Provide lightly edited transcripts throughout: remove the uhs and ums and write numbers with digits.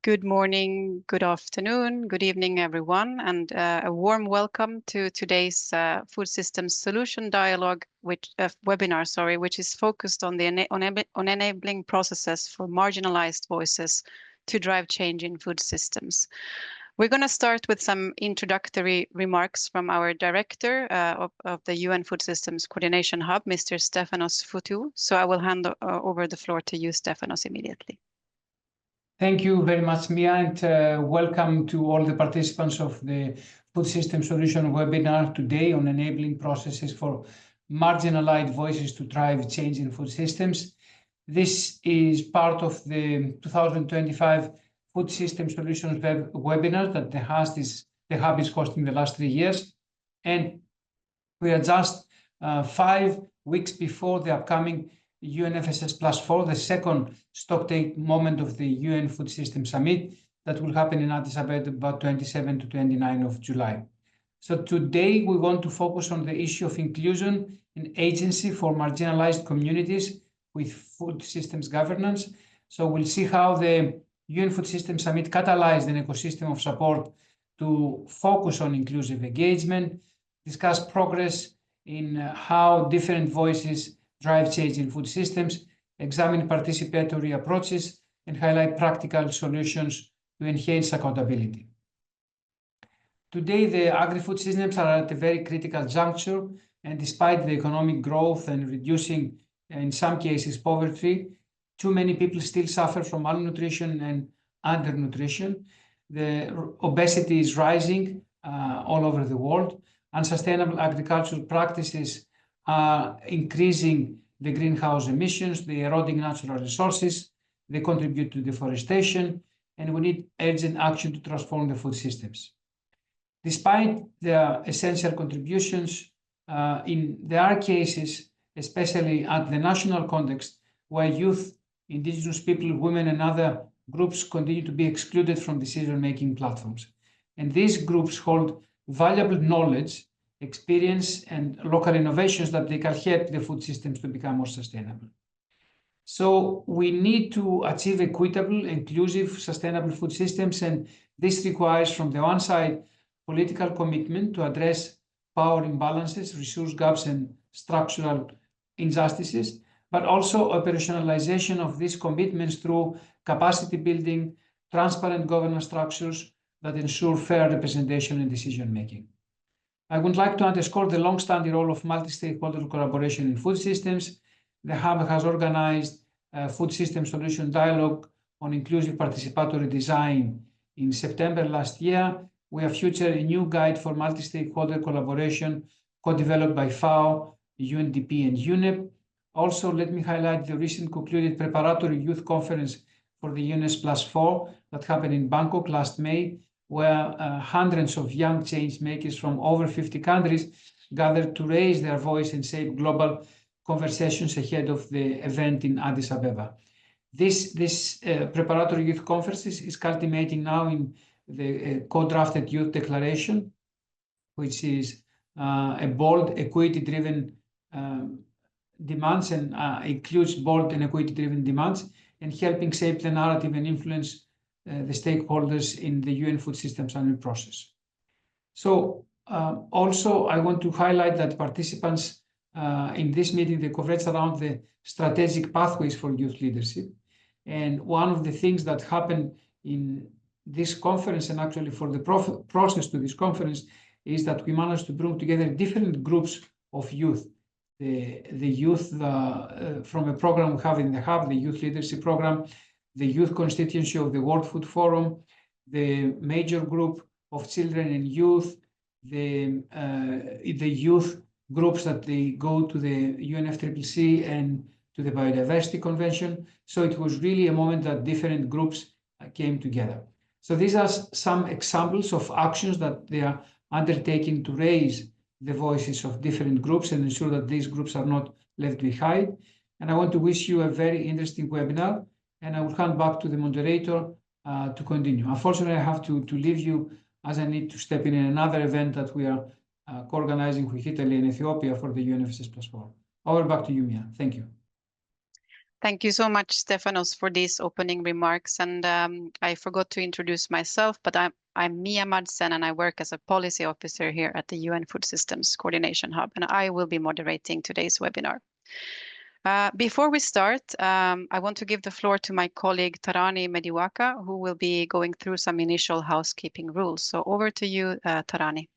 Good morning, good afternoon, good evening, everyone, and a warm welcome to today's Food Systems Solution Dialogue webinar, which is focused on the enabling processes for marginalized voices to drive change in food systems. We're going to start with some introductory remarks from our director of the UN Food Systems Coordination Hub, Mr. Stefanos Foutou. So I will hand over the floor to you, Stefanos, immediately. Thank you very much, Mia, and welcome to all the participants of the Food System Solution webinar today on enabling processes for marginalized voices to drive change in food systems. This is part of the 2025 Food System Solutions webinar that the Hub is hosting the last 3 years. And we are just 5 weeks before the upcoming UNFSS +4, the second stocktake moment of the UN Food System Summit that will happen in Addis Ababa about 27 to 29 of July. So today we want to focus on the issue of inclusion and agency for marginalized communities with food systems governance. So we'll see how the UN Food System Summit catalyzed an ecosystem of support to focus on inclusive engagement, discuss progress in how different voices drive change in food systems, examine participatory approaches, and highlight practical solutions to enhance accountability. Today, the agri-food systems are at a very critical juncture, and despite the economic growth and reducing, in some cases, poverty, too many people still suffer from malnutrition and undernutrition. The obesity is rising all over the world. Unsustainable agricultural practices are increasing the greenhouse emissions, they're eroding natural resources, they contribute to deforestation, and we need urgent action to transform the food systems. Despite their essential contributions, there are cases, especially at the national context, where youth, indigenous people, women, and other groups continue to be excluded from decision-making platforms. And these groups hold valuable knowledge, experience, and local innovations that they can help the food systems to become more sustainable. So we need to achieve equitable, inclusive, sustainable food systems, and this requires, from the one side, political commitment to address power imbalances, resource gaps, and structural injustices, but also operationalization of these commitments through capacity building, transparent governance structures that ensure fair representation and decision-making. I would like to underscore the long-standing role of multi-stakeholder collaboration in food systems. The Hub has organized a Food System Solution Dialogue on inclusive participatory design in September last year. We have featured a new guide for multi-stakeholder collaboration co-developed by FAO, UNDP, and UNEP. Also, let me highlight the recent concluded preparatory youth conference for the UNES +4 that happened in Bangkok last May, where hundreds of young change makers from over 50 countries gathered to raise their voice and shape global conversations ahead of the event in Addis Ababa. This preparatory youth conference is culminating now in the co-drafted youth declaration, which is a bold, equity-driven demands and includes bold and equity-driven demands, and helping shape the narrative and influence the stakeholders in the UN Food Systems Summit process. So also, I want to highlight that participants in this meeting, they coverage around the strategic pathways for youth leadership. And one of the things that happened in this conference, and actually for the process to this conference, is that we managed to bring together different groups of youth. The youth from a program we have in the Hub, the Youth Leadership Program, the youth constituency of the World Food Forum, the major group of children and youth, the youth groups that they go to the UNFSS and to the Biodiversity Convention. So it was really a moment that different groups came together. So these are some examples of actions that they are undertaking to raise the voices of different groups and ensure that these groups are not left behind. And I want to wish you a very interesting webinar, and I will hand back to the moderator to continue. Unfortunately, I have to leave you as I need to step in another event that we are co-organizing with Italy and Ethiopia for the UNFSS +4. Over back to you, Mia. Thank you. Thank you so much, Stefanos, for these opening remarks. And I forgot to introduce myself, but I'm Mia Madsen, and I work as a policy officer here at the UN Food Systems Coordination Hub, and I will be moderating today's webinar. Before we start, I want to give the floor to my colleague Tarani Mediwaka, who will be going through some initial housekeeping rules. So over to you, Tarani.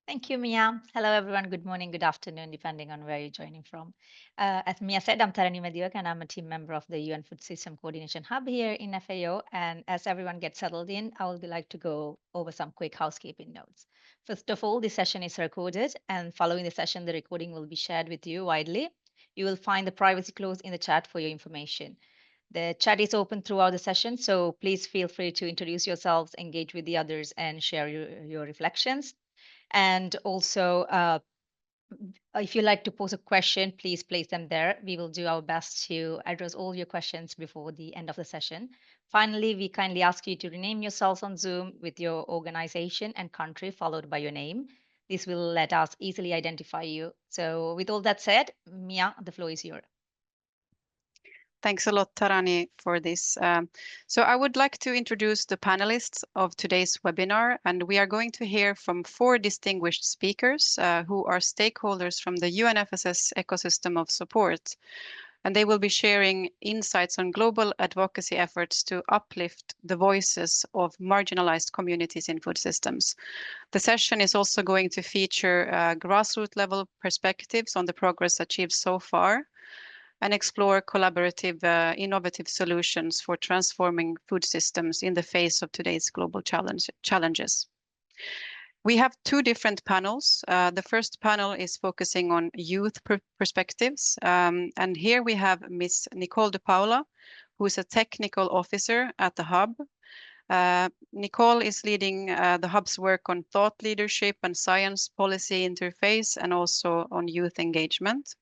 Thank you, Mia. Hello, everyone. Good morning, good afternoon, depending on where you're joining from. As Mia said, I'm Tarani Mediwaka, and I'm a team member of the UN Food System Coordination Hub here in FAO. And as everyone gets settled in, I would like to go over some quick housekeeping notes. First of all, this session is recorded, and following the session, the recording will be shared with you widely. You will find the privacy clause in the chat for your information. The chat is open throughout the session, so please feel free to introduce yourselves, engage with the others, and share your reflections. And also, if you'd like to pose a question, please place them there. We will do our best to address all your questions before the end of the session. Finally, we kindly ask you to rename yourselves on Zoom with your organization and country followed by your name. This will let us easily identify you. So with all that said, Mia, the floor is yours. Thanks a lot, Tarani, for this. So I would like to introduce the panelists of today's webinar, and we are going to hear from 4 distinguished speakers who are stakeholders from the UNFSS ecosystem of support. And they will be sharing insights on global advocacy efforts to uplift the voices of marginalized communities in food systems. The session is also going to feature grassroots level perspectives on the progress achieved so far, and explore collaborative, innovative solutions for transforming food systems in the face of today's global challenges. We have 2 different panels. The first panel is focusing on youth perspectives. And here we have Ms. Nicole de Paula, who is a technical officer at the Hub. Nicole is leading the Hub's work on thought leadership and science policy interface, and also on youth engagement.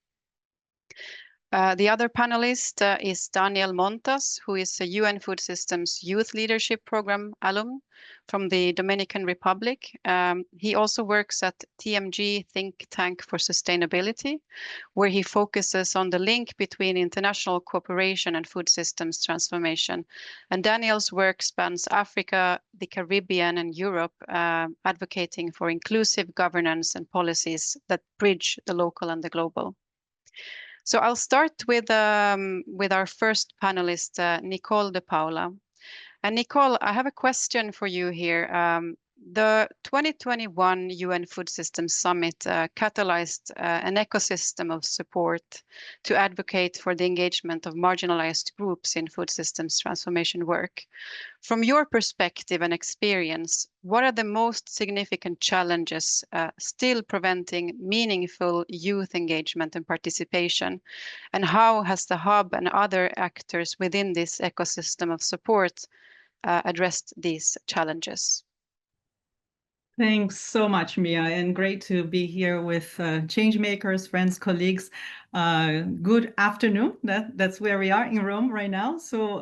The other panelist is Daniel Montas, who is a UN Food Systems Youth Leadership Program alum from the Dominican Republic. He also works at TMG Think Tank for Sustainability, where he focuses on the link between international cooperation and food systems transformation. And Daniel's work spans Africa, the Caribbean, and Europe, advocating for inclusive governance and policies that bridge the local and the global. So I'll start with our first panelist, Nicole de Paula. And Nicole, I have a question for you here. The 2021 UN Food Systems Summit catalyzed an ecosystem of support to advocate for the engagement of marginalized groups in food systems transformation work. From your perspective and experience, what are the most significant challenges still preventing meaningful youth engagement and participation? And how has the Hub and other actors within this ecosystem of support addressed these challenges? Thanks so much, Mia, and great to be here with change makers, friends, colleagues. Good afternoon. That's where we are in Rome right now. So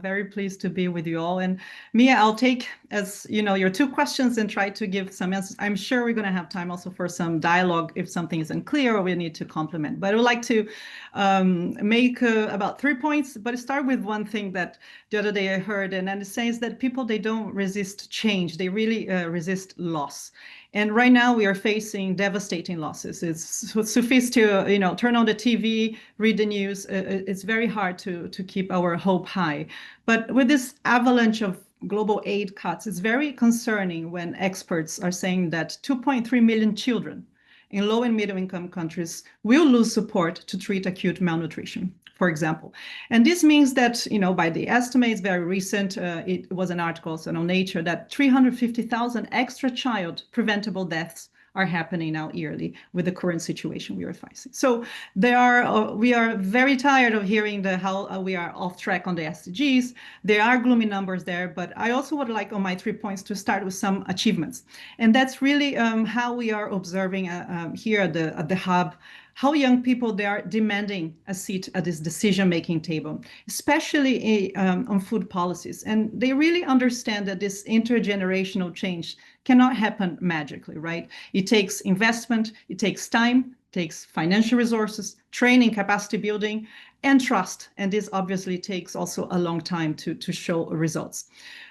very pleased to be with you all. And Mia, I'll take, as you know, your 2 questions and try to give some answers. I'm sure we're going to have time also for some dialogue if something is unclear or we need to complement. But I would like to make about 3 points, but start with one thing that the other day I heard, and it says that people, they don't resist change. They really resist loss. And right now we are facing devastating losses. It's suffice to, turn on the TV, read the news. It's very hard to keep our hope high. But with this avalanche of global aid cuts, it's very concerning when experts are saying that 2.3 million children in low and middle income countries will lose support to treat acute malnutrition, for example. And this means that, by the estimates, very recent, it was an article on Nature, that 350,000 extra child preventable deaths are happening now yearly with the current situation we are facing. So we are very tired of hearing how we are off track on the SDGs. There are gloomy numbers there, but I also would like on my 3 points to start with some achievements. And that's really how we are observing here at the Hub, how young people, they are demanding a seat at this decision-making table, especially on food policies. And they really understand that this intergenerational change cannot happen magically, right? It takes investment, it takes time, takes financial resources, training, capacity building, and trust. And this obviously takes also a long time to show results.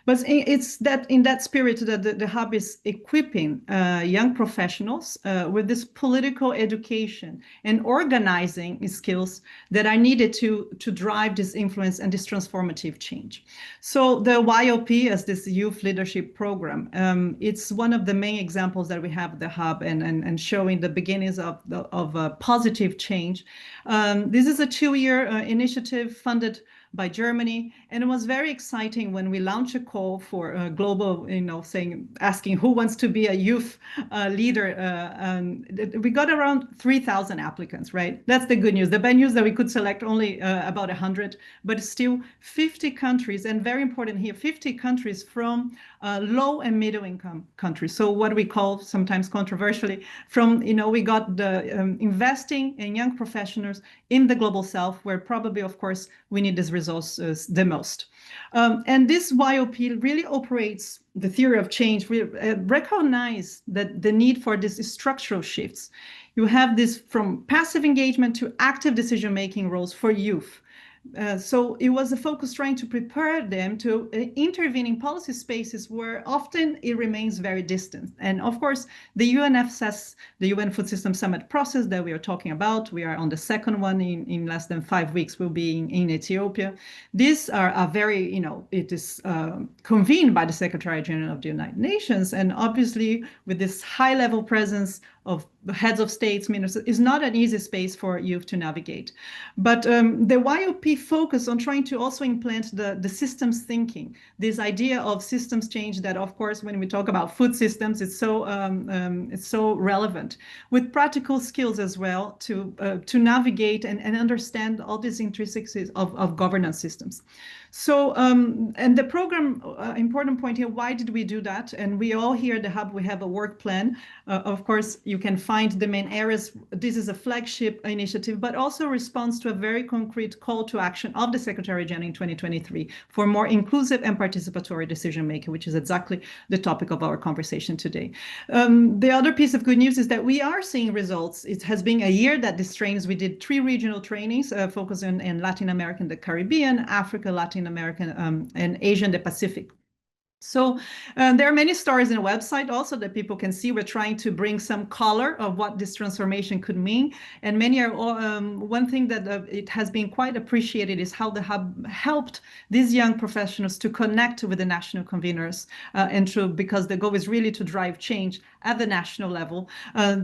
But it's that in that spirit that the hub is equipping young professionals with this political education and organizing skills that are needed to drive this influence and this transformative change. So the YOP, as this youth leadership program, it's one of the main examples that we have at the hub and showing the beginnings of a positive change. This is a 2-year initiative funded by Germany, and it was very exciting when we launched a call for global, asking who wants to be a youth leader. We got around 3,000 applicants, right? That's the good news. The bad news that we could select only about 100, but still 50 countries, and very important here, 50 countries from low and middle income countries. So what we call sometimes controversially from, we got the investing in young professionals in the global south, where probably, of course, we need these resources the most. And this YOP really operates the theory of change. We recognize that the need for these structural shifts. You have this from passive engagement to active decision-making roles for youth. So it was a focus trying to prepare them to intervene in policy spaces where often it remains very distant. And of course, the UNFSS, the UN Food System Summit process that we are talking about, we are on the second one in less than 5 weeks, we'll be in Ethiopia. These are very, it is convened by the Secretary General of the United Nations. And obviously, with this high level presence of heads of states, ministers, is not an easy space for youth to navigate. But the YOP focus on trying to also implant the systems thinking, this idea of systems change that, of course, when we talk about food systems, it's so relevant, with practical skills as well to navigate and understand all these intricacies of governance systems. So, and the program, important point here, why did we do that? And we all here at the Hub, we have a work plan. Of course, you can find the main areas. This is a flagship initiative, but also responds to a very concrete call to action of the Secretary General in 2023 for more inclusive and participatory decision-making, which is exactly the topic of our conversation today. The other piece of good news is that we are seeing results. It has been a year that these trainings, we did 3 regional trainings focusing in Latin America and the Caribbean, Africa, Latin American, and Asia and the Pacific. So there are many stories in the website also that people can see. We're trying to bring some color of what this transformation could mean. And many are, one thing that it has been quite appreciated is how the Hub helped these young professionals to connect with the national conveners because the goal is really to drive change at the national level.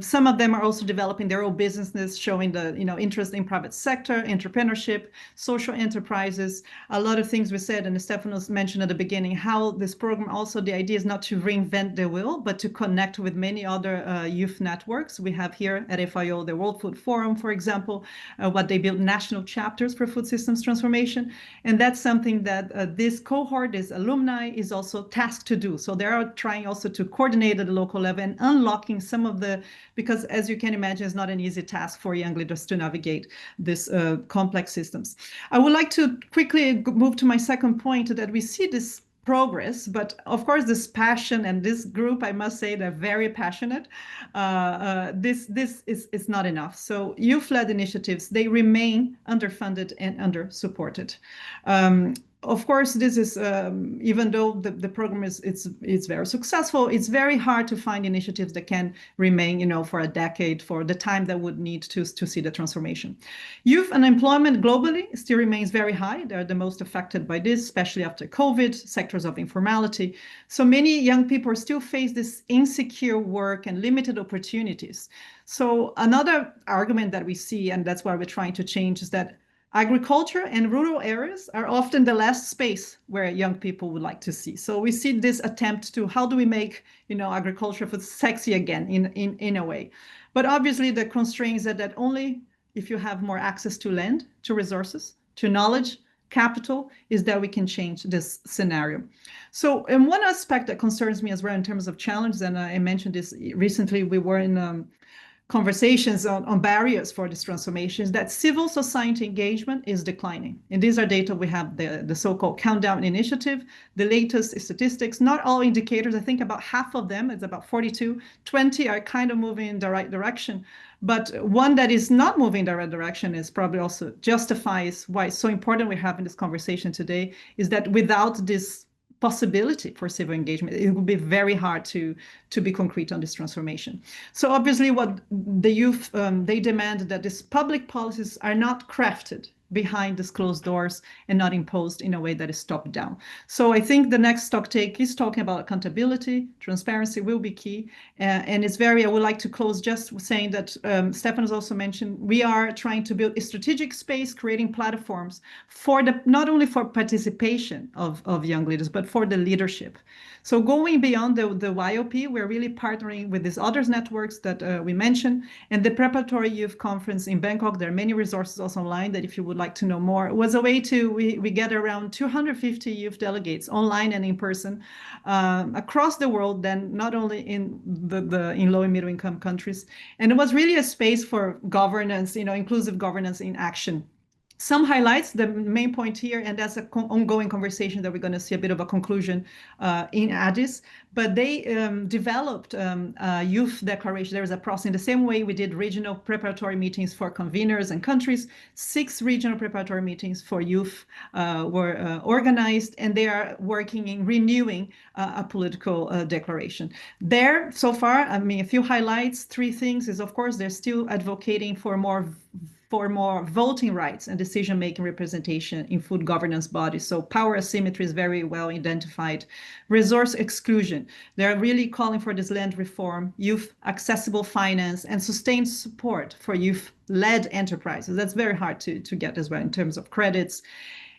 Some of them are also developing their own businesses, showing the interest in private sector, entrepreneurship, social enterprises, a lot of things we said, and Stefanos mentioned at the beginning, how this program also, the idea is not to reinvent the wheel, but to connect with many other youth networks. We have here at FIO the World Food Forum, for example, what they built national chapters for food systems transformation. And that's something that this cohort, this alumni, is also tasked to do. So they are trying also to coordinate at the local level and unlocking some of the, because as you can imagine, it's not an easy task for young leaders to navigate this complex systems. I would like to quickly move to my second point, that we see this progress, but of course this passion, and this group, I must say, they're very passionate. This is not enough. So youth-led initiatives, they remain underfunded and under-supported. Of course, this is, even though the program it's very successful, it's very hard to find initiatives that can remain, for a decade, for the time that would need to see the transformation. Youth unemployment globally still remains very high. They're the most affected by this, especially after COVID, sectors of informality. So many young people still face this insecure work and limited opportunities. So another argument that we see, and that's why we're trying to change, is that agriculture and rural areas are often the last space where young people would like to see. So we see this attempt to, how do we make, agriculture sexy again in a way. But obviously the constraints are that only if you have more access to land, to resources, to knowledge, capital, is that we can change this scenario. So, and one aspect that concerns me as well in terms of challenges, and I mentioned this recently, we were in conversations on barriers for this transformation is that civil society engagement is declining. And these are data we have, the so-called Countdown Initiative, the latest statistics, not all indicators, I think about half of them, it's about 42, 20 are kind of moving in the right direction. But one that is not moving in the right direction is probably also justifies why it's so important we're having this conversation today, is that without this possibility for civil engagement, it would be very hard to be concrete on this transformation. So obviously what the youth, they demand that these public policies are not crafted behind these closed doors and not imposed in a way that is top down. So I think the next stock take is talking about accountability. Transparency will be key. And it's very, I would like to close just saying that Stefan has also mentioned, we are trying to build a strategic space, creating platforms for the, not only for participation of young leaders, but for the leadership. So going beyond the YOP, we're really partnering with these other networks that we mentioned, and the Preparatory Youth Conference in Bangkok. There are many resources also online that if you would like to know more, it was a way to, we get around 250 youth delegates online and in person across the world, then not only in in low and middle income countries. And it was really a space for governance, inclusive governance in action. Some highlights, the main point here, and that's an ongoing conversation that we're going to see a bit of a conclusion in Addis, but they developed a youth declaration. There was a process in the same way we did regional preparatory meetings for conveners and countries. 6 regional preparatory meetings for youth were organized, and they are working in renewing a political declaration. There, so far, I mean, a few highlights, 3 things is, of course, they're still advocating for more voting rights and decision-making representation in food governance bodies. So power asymmetry is very well identified. Resource exclusion. They're really calling for this land reform, youth accessible finance, and sustained support for youth-led enterprises. That's very hard to get as well in terms of credits.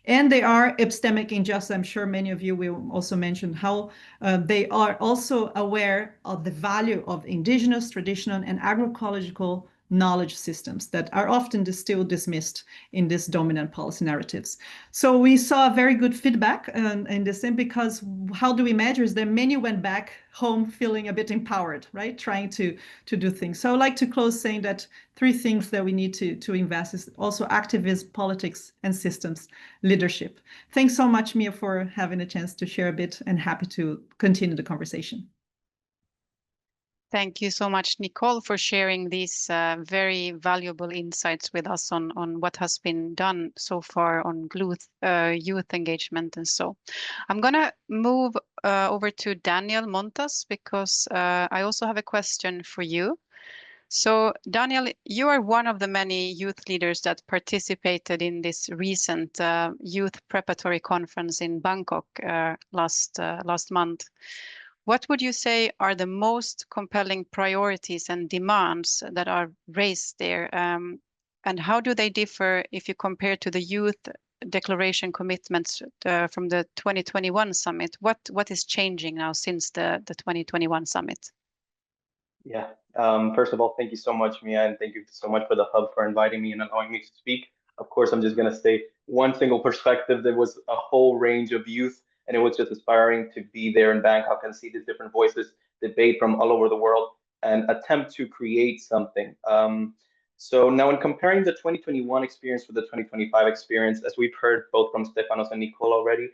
And they are epistemic injustice. I'm sure many of you will also mention how they are also aware of the value of indigenous, traditional, and agroecological knowledge systems that are often still dismissed in these dominant policy narratives. So we saw very good feedback in this, and because how do we measure is that many went back home feeling a bit empowered, right? Trying to do things. So I'd like to close saying that 3 things that we need to invest is also activism, politics, and systems leadership. Thanks so much, Mia, for having a chance to share a bit, and happy to continue the conversation. Thank you so much, Nicole, for sharing these very valuable insights with us on what has been done so far on youth engagement and so. I'm going to move over to Daniel Montas because I also have a question for you. So, Daniel, you are one of the many youth leaders that participated in this recent youth preparatory conference in Bangkok last month. What would you say are the most compelling priorities and demands that are raised there? And how do they differ if you compare to the youth declaration commitments from the 2021 summit? What is changing now since the 2021 summit? Yeah, first of all, thank you so much, Mia, and thank you so much for the Hub for inviting me and allowing me to speak. Of course, I'm just going to say one single perspective. There was a whole range of youth, and it was just inspiring to be there in Bangkok and see these different voices debate from all over the world and attempt to create something. So now in comparing the 2021 experience with the 2025 experience, as we've heard both from Stefanos and Nicole already,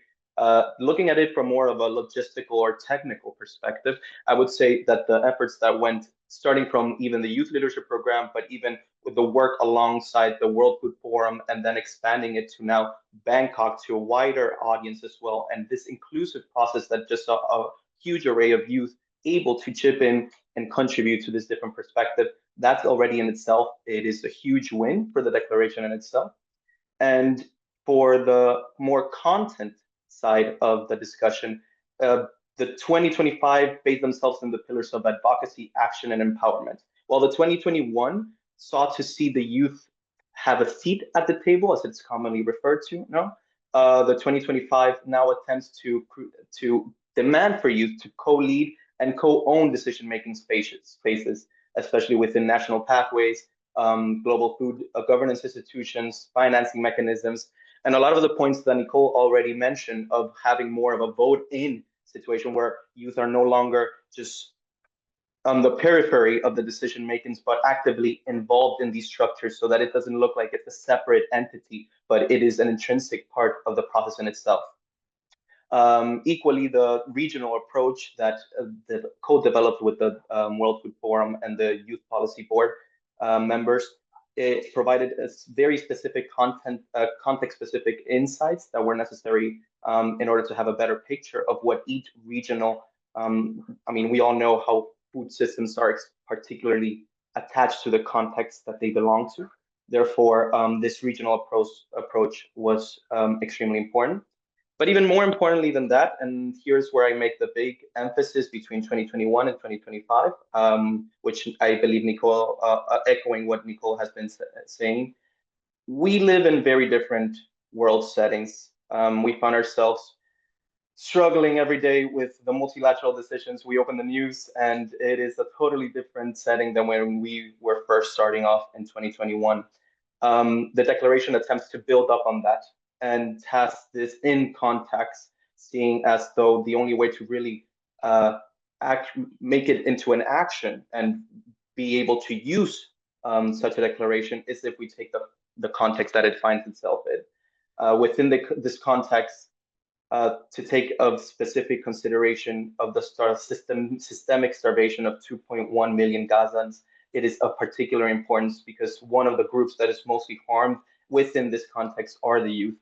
looking at it from more of a logistical or technical perspective, I would say that the efforts that went starting from even the youth leadership program, but even with the work alongside the World Food Forum and then expanding it to now Bangkok to a wider audience as well. And this inclusive process that just saw a huge array of youth able to chip in and contribute to this different perspective. That's already in itself, it is a huge win for the declaration in itself. And for the more content side of the discussion, the 2025 based themselves in the pillars of advocacy, action, and empowerment. While the 2021 sought to see the youth have a seat at the table, as it's commonly referred to, the 2025 now attempts to demand for youth to co-lead and co-own decision-making spaces, especially within national pathways, global food governance institutions, financing mechanisms, and a lot of the points that Nicole already mentioned of having more of a vote-in situation where youth are no longer just the periphery of the decision makings, but actively involved in these structures so that it doesn't look like it's a separate entity, but it is an intrinsic part of the process in itself. Equally, the regional approach that the co-developed with the World Food Forum and the Youth Policy Board members, it provided a very specific context-specific insights that were necessary in order to have a better picture of what each regional, I mean, we all know how food systems are particularly attached to the context that they belong to. Therefore, this regional approach was extremely important. But even more importantly than that, and here's where I make the big emphasis between 2021 and 2025, which I believe Nicole, echoing what Nicole has been saying, we live in very different world settings. We found ourselves struggling every day with the multilateral decisions. We open the news and it is a totally different setting than when we were first starting off in 2021. The declaration attempts to build up on that and has this in context, seeing as though the only way to really make it into an action and be able to use such a declaration is if we take the context that it finds itself in. Within this context, to take a specific consideration of the systemic starvation of 2.1 million Gazans, it is of particular importance because one of the groups that is mostly harmed within this context are the youth.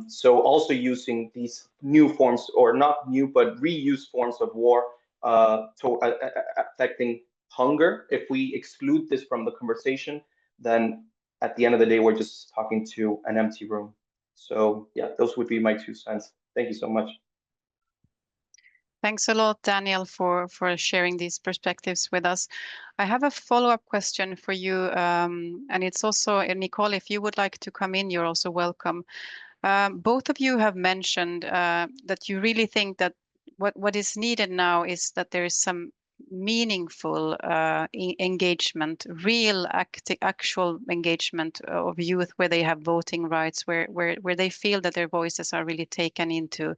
So also using these new forms, or not new, but reused forms of war affecting hunger. If we exclude this from the conversation, then at the end of the day, we're just talking to an empty room. So yeah, those would be my 2 cents. Thank you so much. Thanks a lot, Daniel, for sharing these perspectives with us. I have a follow-up question for you, and it's also, Nicole, if you would like to come in, you're also welcome. Both of you have mentioned that you really think that what is needed now is that there is some meaningful engagement, real actual engagement of youth, where they have voting rights, where they feel that their voices are really taken into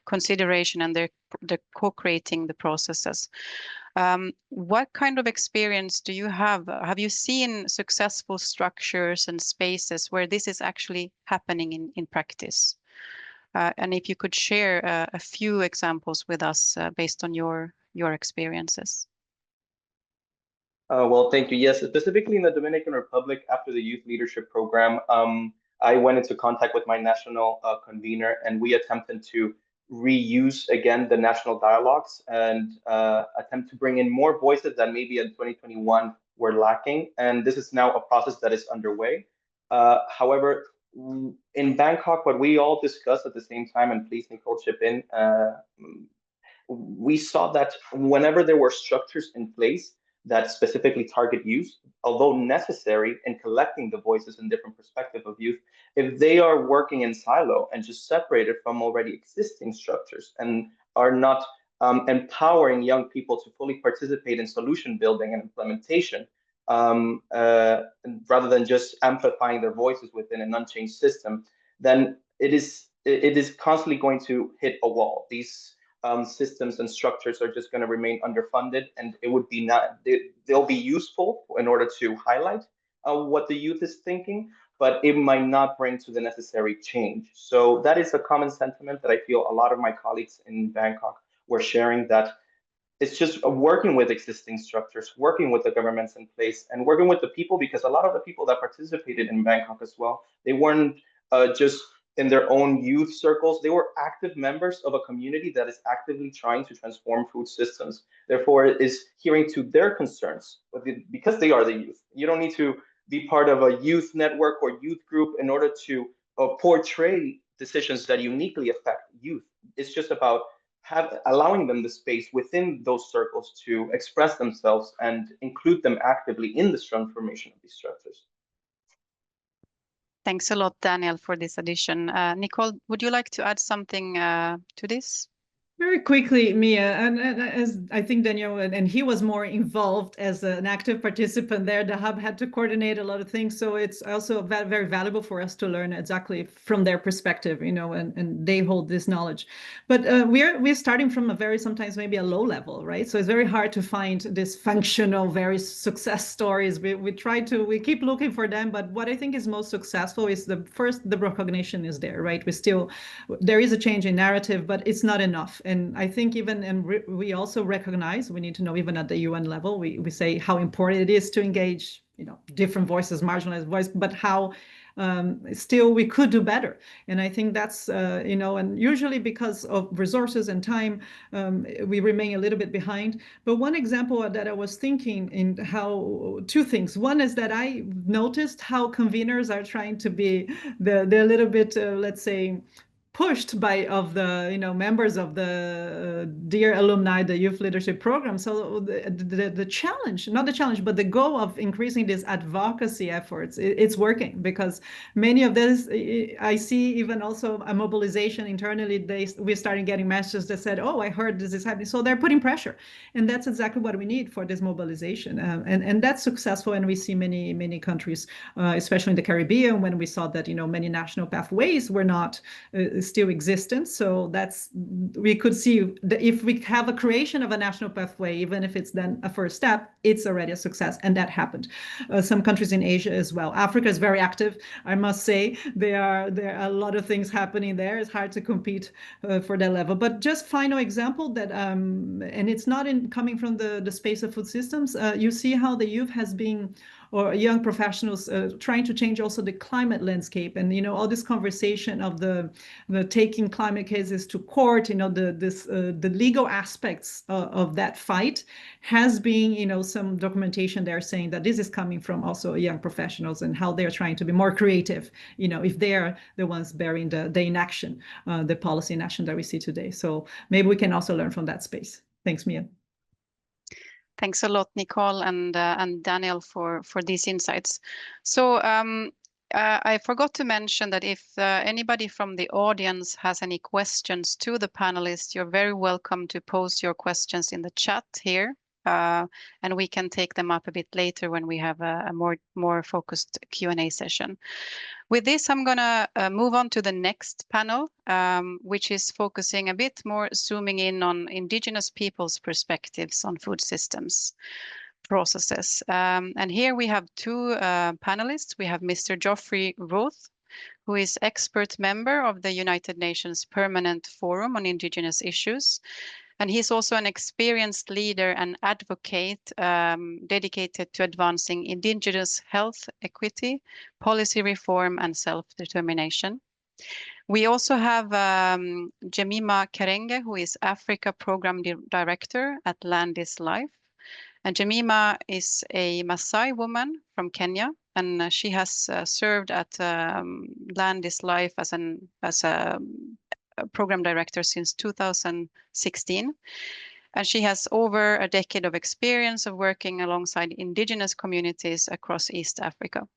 consideration and they're co-creating the processes. What kind of experience do you have? Have you seen successful structures and spaces where this is actually happening in practice? And if you could share a few examples with us based on your experiences. Well, thank you. Yes, specifically in the Dominican Republic, after the Youth Leadership Program, I went into contact with my national convener, and we attempted to reuse again the national dialogues and attempt to bring in more voices that maybe in 2021 were lacking. And this is now a process that is underway. However, in Bangkok, what we all discussed at the same time, and please Nicole chip in, we saw that whenever there were structures in place that specifically target youth, although necessary in collecting the voices and different perspectives of youth, if they are working in silo and just separated from already existing structures and are not empowering young people to fully participate in solution building and implementation, rather than just amplifying their voices within an unchanged system, then it is constantly going to hit a wall. These systems and structures are just going to remain underfunded, and it would be they'll be useful in order to highlight what the youth is thinking, but it might not bring to the necessary change. So that is a common sentiment that I feel a lot of my colleagues in Bangkok were sharing, that it's just working with existing structures, working with the governments in place, and working with the people, because a lot of the people that participated in Bangkok as well, they weren't just in their own youth circles. They were active members of a community that is actively trying to transform food systems. Therefore, it is hearing to their concerns, because they are the youth. You don't need to be part of a youth network or youth group in order to portray decisions that uniquely affect youth. It's just about allowing them the space within those circles to express themselves and include them actively in the transformation of these structures. Thanks a lot, Daniel, for this addition. Nicole, would you like to add something to this? Very quickly, Mia, and as I think Daniel, and he was more involved as an active participant there. The hub had to coordinate a lot of things, so it's also very valuable for us to learn exactly from their perspective, and they hold this knowledge. But we're starting from a very sometimes maybe a low level, right? So it's very hard to find this functional, very success stories. We keep looking for them, but what I think is most successful is the recognition is there, right? There is a change in narrative, but it's not enough. And I think we also recognize, we need to know, even at the UN level, we say how important it is to engage, different voices, marginalized voice, but how still we could do better. And I think that's, and usually because of resources and time, we remain a little bit behind. But one example that I was thinking in two things. One is that I noticed how conveners are trying to be, they're a little bit, let's say, pushed by the members of the dear alumni, the youth leadership program. So the challenge, not the challenge, but the goal of increasing these advocacy efforts, it's working, because many of this, I see even also a mobilization internally. We're starting getting messages that said, oh, I heard this is happening. So they're putting pressure, and that's exactly what we need for this mobilization. And that's successful. And we see many countries, especially in the Caribbean, when we saw that many national pathways were not still existent. So we could see that if we have a creation of a national pathway, even if it's then a first step, it's already a success. And that happened. Some countries in Asia as well. Africa is very active, I must say. There are a lot of things happening there. It's hard to compete for that level. But just final example that, and it's not coming from the space of food systems. You see how the youth has been, or young professionals trying to change also the climate landscape, and all this conversation of the taking climate cases to court, the legal aspects of that fight has been, some documentation there saying that this is coming from also young professionals, and how they're trying to be more creative, if they're the ones bearing the inaction, the policy inaction that we see today. So maybe we can also learn from that space. Thanks, Mia. Thanks a lot, Nicole and Daniel, for these insights. So I forgot to mention that if anybody from the audience has any questions to the panelists, you're very welcome to post your questions in the chat here, and we can take them up a bit later when we have a more focused Q&A session. With this, I'm gonna move on to the next panel, which is focusing a bit more, zooming in on Indigenous peoples' perspectives on food systems processes. And here we have two panelists. We have Mr. Geoffrey Roth, who is expert member of the United Nations Permanent Forum on Indigenous Issues. And he's also an experienced leader and advocate dedicated to advancing Indigenous health equity, policy reform, and self-determination. We also have Jemima Karenge, who is Africa Program Director at Land is Life. And Jemima is a Maasai woman from Kenya, and she has served at Land is Life as a program director since 2016. And she has over a decade of experience of working alongside Indigenous communities across East Africa.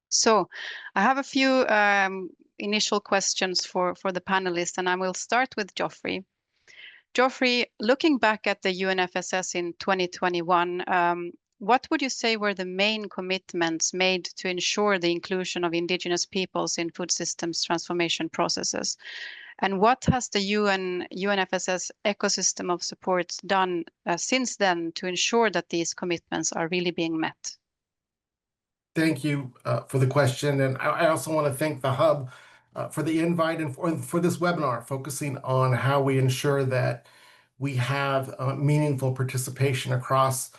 So I have a few initial questions for the panelists, and I will start with Geoffrey. Geoffrey, looking back at the UNFSS in 2021, what would you say were the main commitments made to ensure the inclusion of Indigenous peoples in food systems transformation processes? And what has the UNFSS ecosystem of supports done since then to ensure that these commitments are really being met? Thank you for the question. And I also want to thank the Hub for the invite and for this webinar, focusing on how we ensure that we have meaningful participation across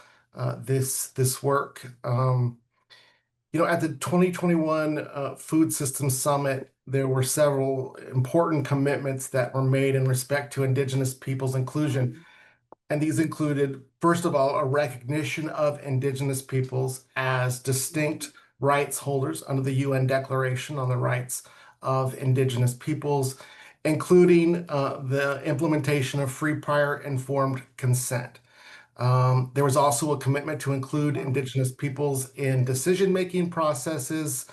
this work. At the 2021 Food Systems Summit, there were several important commitments that were made in respect to Indigenous peoples' inclusion. And these included, first of all, a recognition of Indigenous peoples as distinct rights holders under the UN Declaration on the Rights of Indigenous Peoples, including the implementation of free, prior, informed consent. There was also a commitment to include Indigenous peoples in decision-making processes,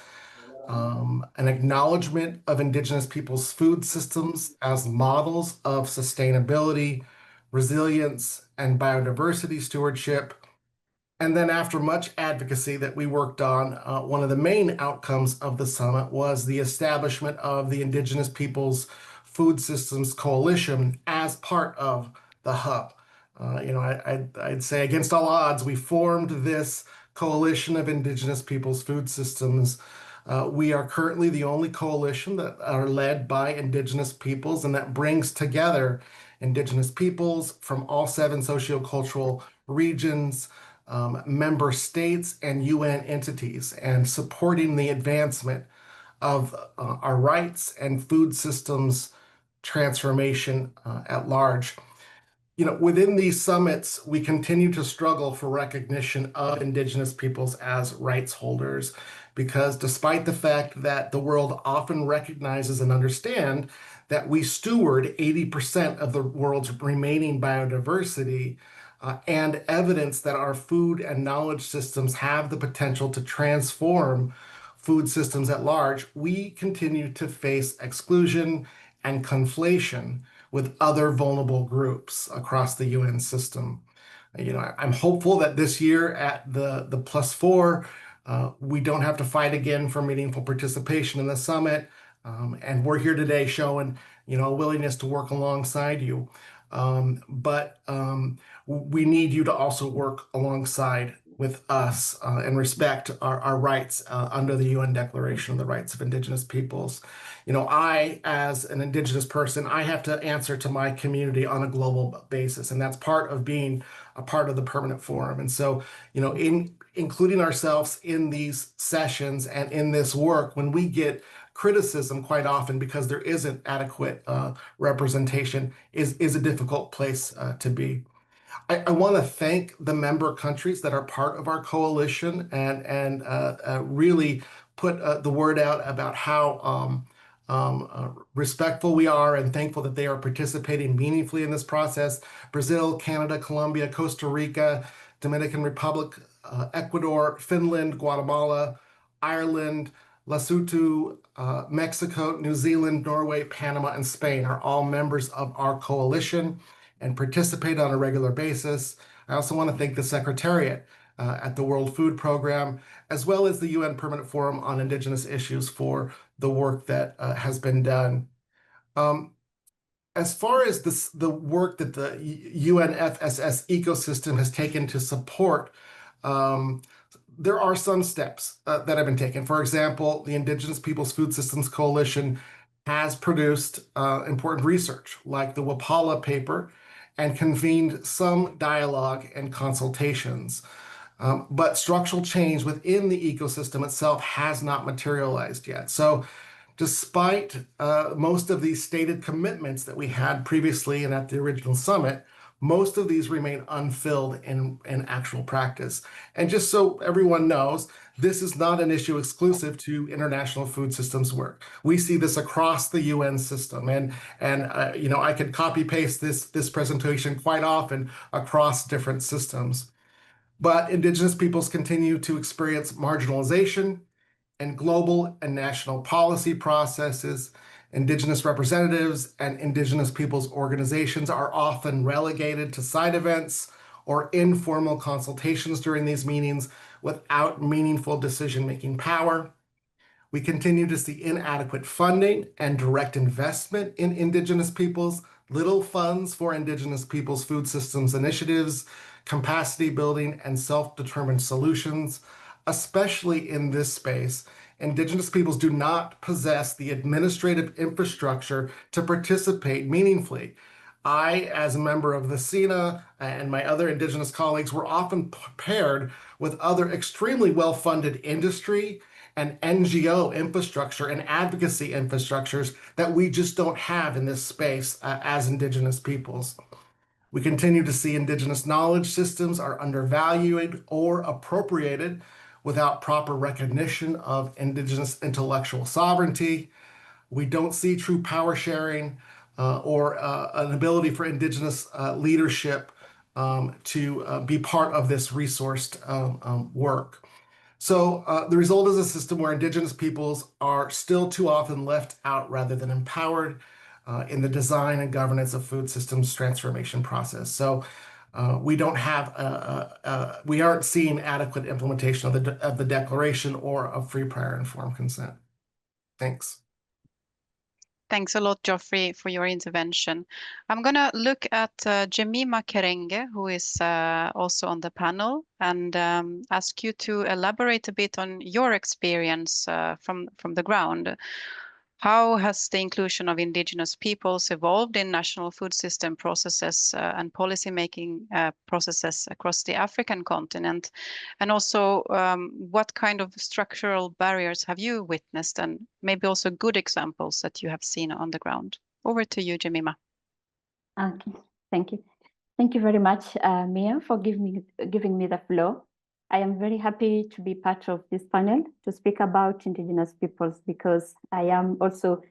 an acknowledgement of Indigenous peoples' food systems as models of sustainability, resilience, and biodiversity stewardship. And then after much advocacy that we worked on, one of the main outcomes of the summit was the establishment of the Indigenous Peoples Food Systems Coalition as part of the hub. I'd say against all odds, we formed this coalition of Indigenous Peoples Food Systems. We are currently the only coalition that are led by Indigenous peoples and that brings together Indigenous peoples from all 7 sociocultural regions, member states, and UN entities, and supporting the advancement of our rights and food systems transformation at large. Within these summits, we continue to struggle for recognition of Indigenous peoples as rights holders, because despite the fact that the world often recognizes and understands that we steward 80% of the world's remaining biodiversity, and evidence that our food and knowledge systems have the potential to transform food systems at large, we continue to face exclusion and conflation with other vulnerable groups across the UN system. I'm hopeful that this year at the +4, we don't have to fight again for meaningful participation in the summit. And we're here today showing, a willingness to work alongside you. But we need you to also work alongside with us and respect our rights under the UN Declaration of the Rights of Indigenous Peoples. I, as an Indigenous person, I have to answer to my community on a global basis, and that's part of being a part of the Permanent Forum. And so, in including ourselves in these sessions and in this work, when we get criticism quite often because there isn't adequate representation, is a difficult place to be. I want to thank the member countries that are part of our coalition and really put the word out about how respectful we are and thankful that they are participating meaningfully in this process. Brazil, Canada, Colombia, Costa Rica, Dominican Republic, Ecuador, Finland, Guatemala, Ireland, Lesotho, Mexico, New Zealand, Norway, Panama, and Spain are all members of our coalition and participate on a regular basis. I also want to thank the Secretariat at the World Food Program, as well as the UN Permanent Forum on Indigenous Issues for the work that has been done. As far as the work that the UNFSS ecosystem has taken to support, there are some steps that have been taken. For example, the Indigenous Peoples Food Systems Coalition has produced important research, like the Wapala paper, and convened some dialogue and consultations. But structural change within the ecosystem itself has not materialized yet. So despite most of these stated commitments that we had previously and at the original summit, most of these remain unfilled in actual practice. And just so everyone knows, this is not an issue exclusive to international food systems work. We see this across the UN system, and I could copy paste this presentation quite often across different systems. But Indigenous peoples continue to experience marginalization, and global and national policy processes. Indigenous representatives and Indigenous peoples organizations are often relegated to side events or informal consultations during these meetings without meaningful decision-making power. We continue to see inadequate funding and direct investment in Indigenous peoples, little funds for Indigenous peoples' food systems initiatives, capacity building, and self-determined solutions. Especially in this space, Indigenous peoples do not possess the administrative infrastructure to participate meaningfully. I, as a member of the SINA and my other Indigenous colleagues, were often paired with other extremely well-funded industry and NGO infrastructure and advocacy infrastructures that we just don't have in this space as Indigenous peoples. We continue to see Indigenous knowledge systems are undervalued or appropriated without proper recognition of Indigenous intellectual sovereignty. We don't see true power sharing or an ability for Indigenous leadership to be part of this resourced work. So the result is a system where Indigenous peoples are still too often left out rather than empowered in the design and governance of food systems transformation process. So we don't have we aren't seeing adequate implementation of the declaration or of free, prior, informed consent. Thanks. Thanks a lot, Geoffrey, for your intervention. I'm going to look at Jemima Kerenge, who is also on the panel, and ask you to elaborate a bit on your experience from the ground. How has the inclusion of Indigenous peoples evolved in national food system processes and policy-making processes across the African continent? And also, what kind of structural barriers have you witnessed, and maybe also good examples that you have seen on the ground? Over to you, Jemima. Okay, thank you. Thank you very much, Mia, for giving me the floor. I am very happy to be part of this panel to speak about Indigenous peoples, because I am also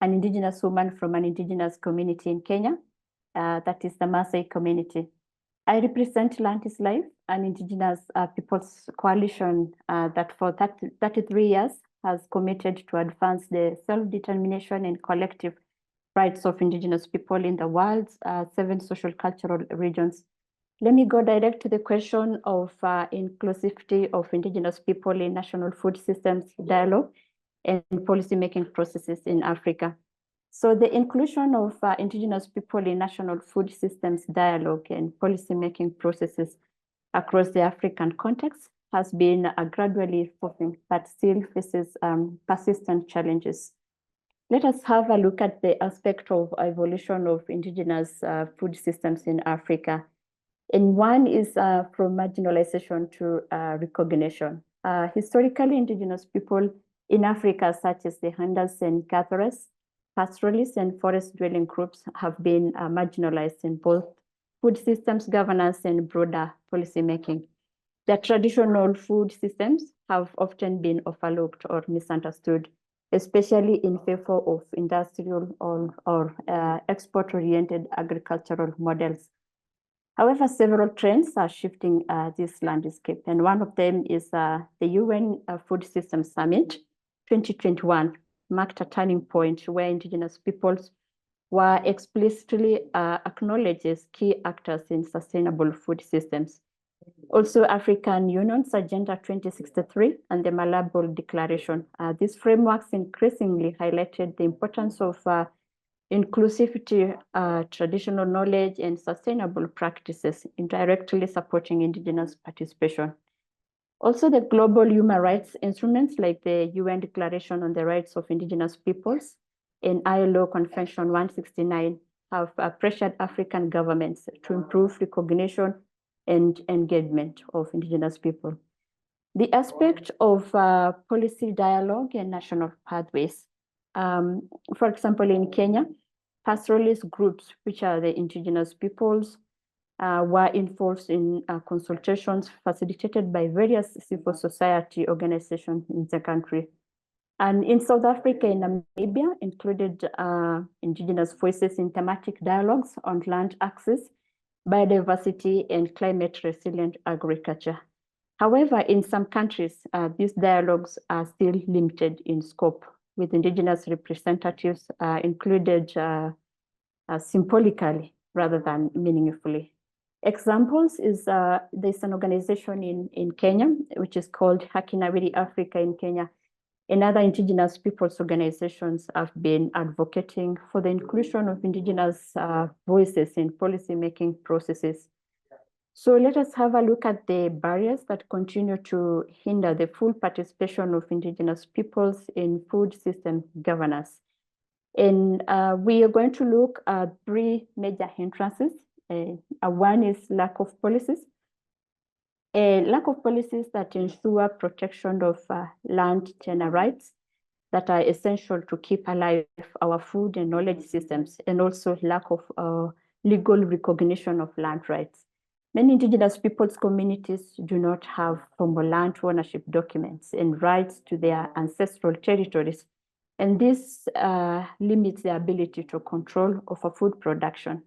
an Indigenous woman from an Indigenous community in Kenya, that is the Maasai community. I represent Land is Life, an Indigenous peoples coalition that for 33 years has committed to advance the self-determination and collective rights of Indigenous people in the world's 7 social cultural regions. Let me go direct to the question of inclusivity of Indigenous people in national food systems dialogue and policymaking processes in Africa. So the inclusion of Indigenous people in national food systems dialogue and policymaking processes across the African context has been gradually evolving, but still faces persistent challenges. Let us have a look at the aspect of evolution of Indigenous food systems in Africa. And one is from marginalization to recognition. Historically, Indigenous people in Africa, such as the hunters and gatherers, pastoralists, and forest-dwelling groups have been marginalized in both food systems governance and broader policymaking. The traditional food systems have often been overlooked or misunderstood, especially in favor of industrial or export-oriented agricultural models. However, several trends are shifting this landscape, and one of them is the UN Food Systems Summit 2021 marked a turning point where Indigenous peoples were explicitly acknowledged as key actors in sustainable food systems. Also, African Union's Agenda 2063 and the Malabo Declaration. These frameworks increasingly highlighted the importance of inclusivity, traditional knowledge, and sustainable practices in directly supporting Indigenous participation. Also, the global human rights instruments like the UN Declaration on the Rights of Indigenous Peoples and ILO Convention 169 have pressured African governments to improve recognition and engagement of Indigenous people. The aspect of policy dialogue and national pathways. For example, in Kenya, pastoralist groups, which are the Indigenous peoples, were involved in consultations facilitated by various civil society organizations in the country. And in South Africa and Namibia, included Indigenous voices in thematic dialogues on land access, biodiversity, and climate resilient agriculture. However, in some countries, these dialogues are still limited in scope, with Indigenous representatives included symbolically rather than meaningfully. Examples is there's an organization in Kenya, which is called Hakinawiri Africa in Kenya, and other Indigenous peoples organizations have been advocating for the inclusion of Indigenous voices in policy-making processes. So let us have a look at the barriers that continue to hinder the full participation of Indigenous peoples in food system governance. And we are going to look at 3 major hindrances. One is lack of policies. Lack of policies that ensure protection of land tenure rights that are essential to keep alive our food and knowledge systems, and also lack of legal recognition of land rights. Many Indigenous peoples communities do not have formal land ownership documents and rights to their ancestral territories, and this limits their ability to control over food production.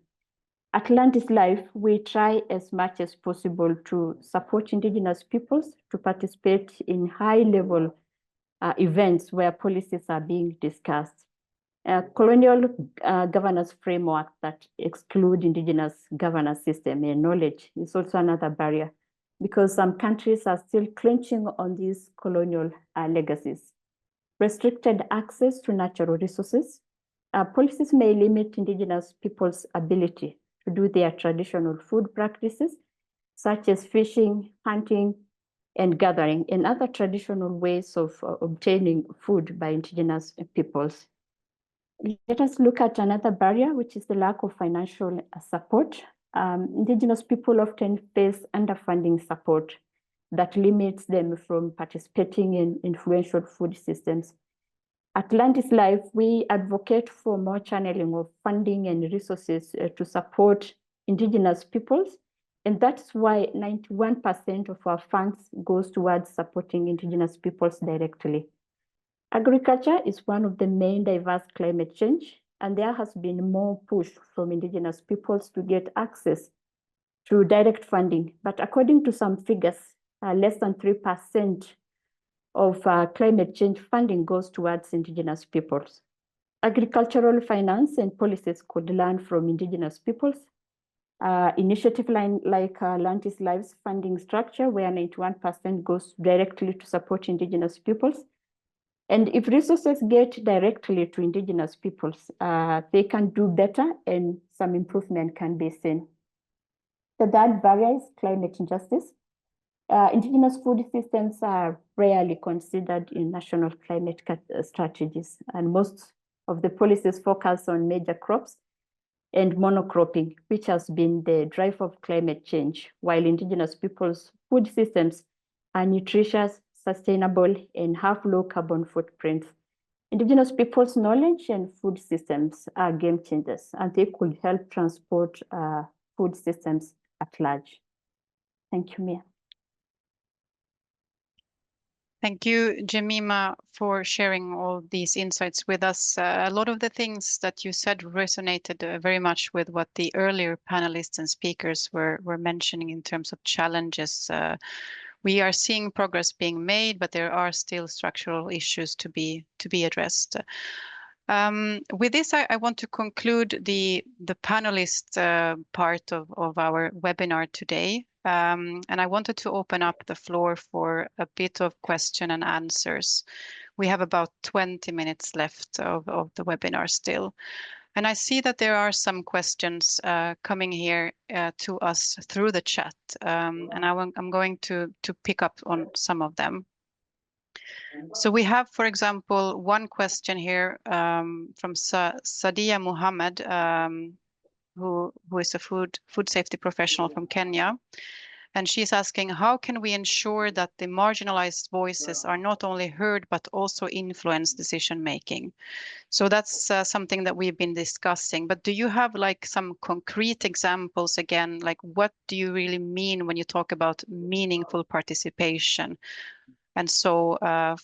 At Atlantis Life, we try as much as possible to support Indigenous peoples to participate in high-level events where policies are being discussed. Colonial governance framework that exclude Indigenous governance system and knowledge is also another barrier, because some countries are still clenching on these colonial legacies. Restricted access to natural resources. Policies may limit Indigenous people's ability to do their traditional food practices, such as fishing, hunting, and gathering, and other traditional ways of obtaining food by Indigenous peoples. Let us look at another barrier, which is the lack of financial support. Indigenous people often face underfunding support that limits them from participating in influential food systems. At Atlantis Life, we advocate for more channeling of funding and resources to support Indigenous peoples, and that's why 91% of our funds goes towards supporting Indigenous peoples directly. Agriculture is one of the main drivers of climate change, and there has been more push from Indigenous peoples to get access to direct funding. But according to some figures, less than 3% of climate change funding goes towards Indigenous peoples. Agricultural finance and policies could learn from Indigenous peoples. Initiative like Atlantis Life's funding structure, where 91% goes directly to support Indigenous peoples. And if resources get directly to Indigenous peoples, they can do better and some improvement can be seen. The third barrier is climate injustice. Indigenous food systems are rarely considered in national climate strategies, and most of the policies focus on major crops and monocropping, which has been the drive of climate change, while Indigenous people's food systems are nutritious, sustainable, and have low carbon footprints. Indigenous people's knowledge and food systems are game changers, and they could help transport food systems at large. Thank you, Mia. Thank you, Jemima, for sharing all these insights with us. A lot of the things that you said resonated very much with what the earlier panelists and speakers were mentioning in terms of challenges. We are seeing progress being made, but there are still structural issues to be addressed. With this, I want to conclude the panelist part of our webinar today. And I wanted to open up the floor for a bit of question and answers. We have about 20 minutes left of the webinar still. And I see that there are some questions coming here to us through the chat. And I'm going to pick up on some of them. So we have, for example, one question here from Sadia Muhammad, who is a food safety professional from Kenya. And she's asking, how can we ensure that the marginalized voices are not only heard, but also influence decision making? So that's something that we've been discussing. But do you have like some concrete examples again? Like, what do you really mean when you talk about meaningful participation? And so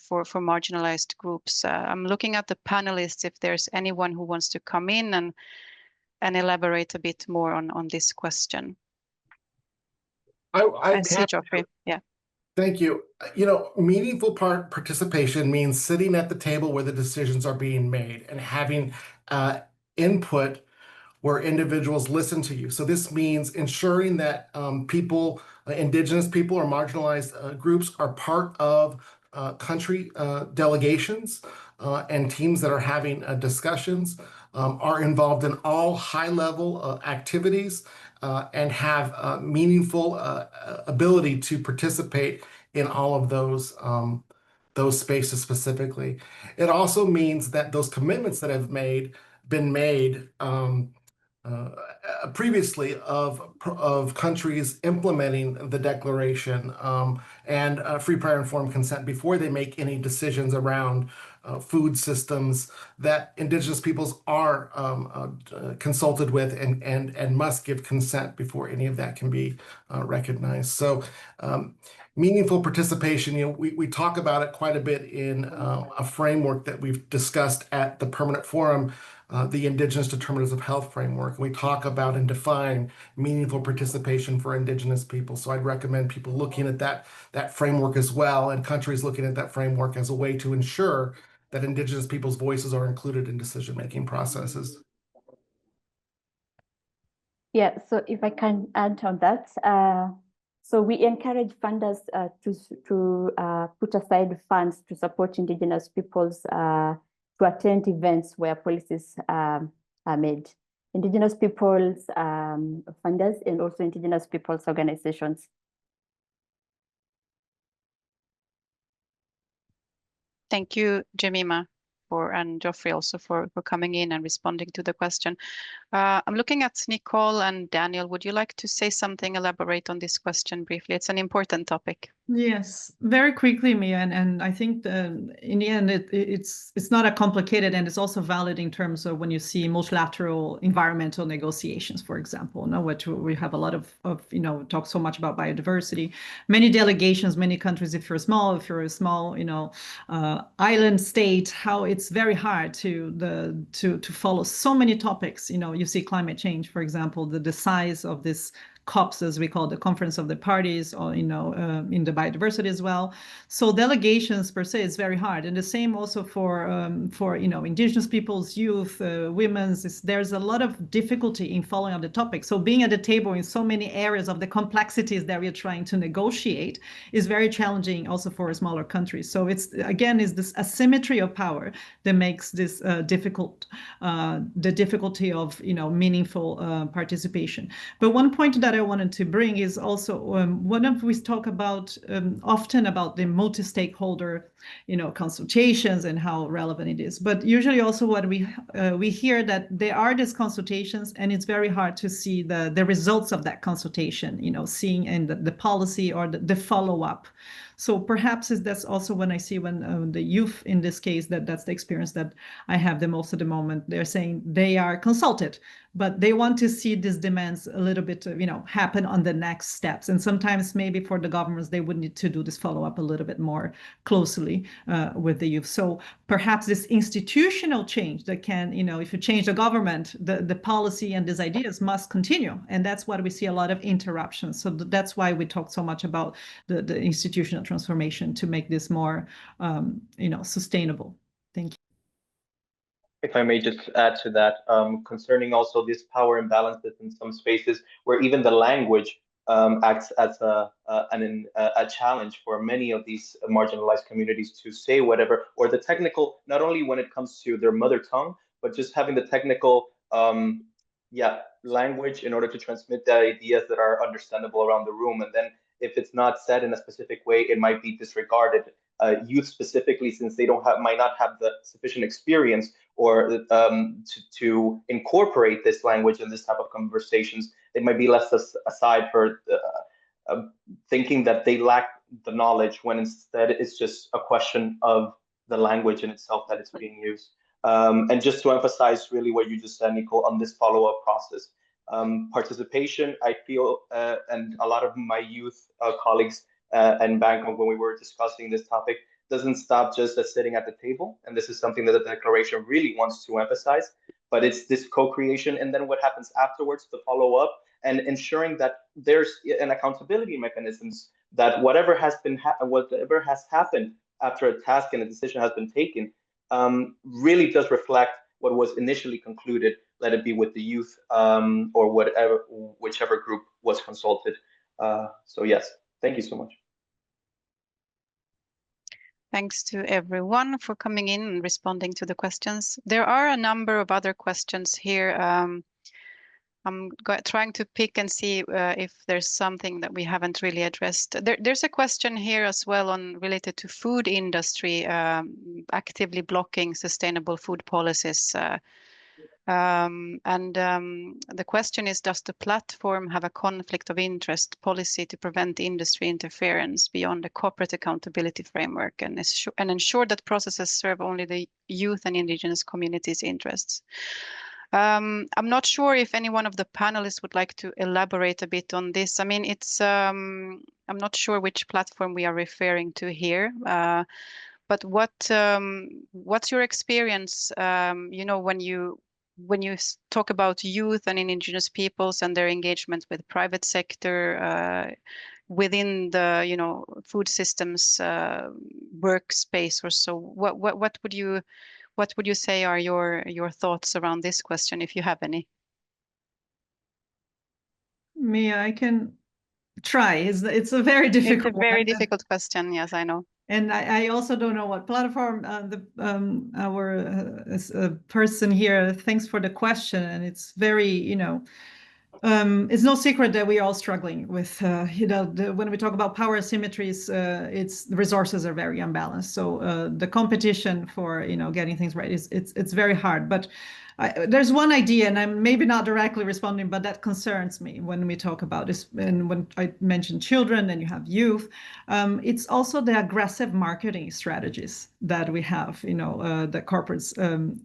for marginalized groups, I'm looking at the panelists, if there's anyone who wants to come in and elaborate a bit more on this question. I see Geoffrey. Yeah. Thank you. You know, meaningful participation means sitting at the table where the decisions are being made and having input where individuals listen to you. So this means ensuring that people, Indigenous people or marginalized groups are part of country delegations and teams that are having discussions, are involved in all high-level activities, and have meaningful ability to participate in all of those spaces specifically. It also means that those commitments that have been made previously of countries implementing the declaration and free, prior, informed consent before they make any decisions around food systems, that Indigenous peoples are consulted with and must give consent before any of that can be recognized. So meaningful participation, you know, we talk about it quite a bit in a framework that we've discussed at the Permanent Forum the Indigenous Determinants of Health framework. And we talk about and define meaningful participation for Indigenous people. So I'd recommend people looking at that framework as well, and countries looking at that framework as a way to ensure that Indigenous people's voices are included in decision-making processes. Yeah, so if I can add on that, so we encourage funders to put aside funds to support Indigenous peoples to attend events where policies are made. Indigenous peoples funders and also Indigenous peoples organizations. Thank you, Jemima, and Geoffrey also for coming in and responding to the question. I'm looking at Nicole and Daniel. Would you like to say something, elaborate on this question briefly? It's an important topic. Yes, very quickly, Mia, and I think in the end it's not a complicated, and it's also valid in terms of when you see multilateral environmental negotiations, for example. No, which we have a lot of talk so much about biodiversity. Many delegations, many countries. If you're a small island state, how it's very hard to follow so many topics. You see climate change, for example, the size of this COPs, as we call the Conference of the Parties, or in the biodiversity as well. So delegations per se is very hard, and the same also for Indigenous peoples, youth, women's. There's a lot of difficulty in following up the topic. So being at the table in so many areas of the complexities that we're trying to negotiate is very challenging, also for smaller countries. So it's again is this asymmetry of power that makes this difficult, the difficulty of meaningful participation. But one point that I wanted to bring is also we talk about often about the multi-stakeholder consultations and how relevant it is, but usually also what we hear that there are these consultations and it's very hard to see the results of that consultation, seeing in the policy or the follow-up. So perhaps that's also when I see when the youth in this case, that's the experience that I have the most at the moment. They're saying they are consulted, but they want to see these demands a little bit, happen on the next steps. And sometimes maybe for the governments, they would need to do this follow-up a little bit more closely with the youth. So perhaps this institutional change that can, if you change the government, the policy and these ideas must continue. And that's why we see a lot of interruptions. So that's why we talk so much about the institutional transformation to make this more, sustainable. Thank you. If I may just add to that, concerning also this power imbalances in some spaces where even the language acts as a challenge for many of these marginalized communities to say whatever, or the technical, not only when it comes to their mother tongue, but just having the technical language in order to transmit the ideas that are understandable around the room. And then if it's not said in a specific way, it might be disregarded. Youth specifically, since they might not have the sufficient experience or to incorporate this language in this type of conversations, they might be left aside for thinking that they lack the knowledge, when instead it's just a question of the language in itself that it's being used. And just to emphasize really what you just said, Nicole, on this follow-up process. Participation, I feel, and a lot of my youth colleagues in Bangkok, when we were discussing this topic, doesn't stop just at sitting at the table. And this is something that the declaration really wants to emphasize, but it's this co-creation. And then what happens afterwards, the follow up, and ensuring that there's an accountability mechanisms, that whatever has happened after a task and a decision has been taken really does reflect what was initially concluded, let it be with the youth or whichever group was consulted. So yes, thank you so much. Thanks to everyone for coming in and responding to the questions. There are a number of other questions here. I'm trying to pick and see if there's something that we haven't really addressed. There's a question here as well related to food industry actively blocking sustainable food policies. The question is, does the platform have a conflict of interest policy to prevent industry interference beyond the corporate accountability framework and ensure that processes serve only the youth and Indigenous communities' interests? I'm not sure if any one of the panelists would like to elaborate a bit on this. I mean, it's I'm not sure which platform we are referring to here, but what's your experience? When you when you talk about youth and indigenous peoples and their engagement with private sector within the, you know, food systems workspace or so, what would you say are your thoughts around this question, if you have any? Mia, I can try. It's a very difficult It's a very one. difficult question. Yes, I know. And I also don't know what platform our person here. Thanks for the question, and it's very, you know, it's no secret that we are all struggling with, you know, when we talk about power asymmetries, the resources are very unbalanced. So the competition for, you know, getting things right it's very hard. But there's one idea, and I'm maybe not directly responding, but that concerns me when we talk about this. And when I mention children and you have youth, it's also the aggressive marketing strategies that we have, you know, the corporates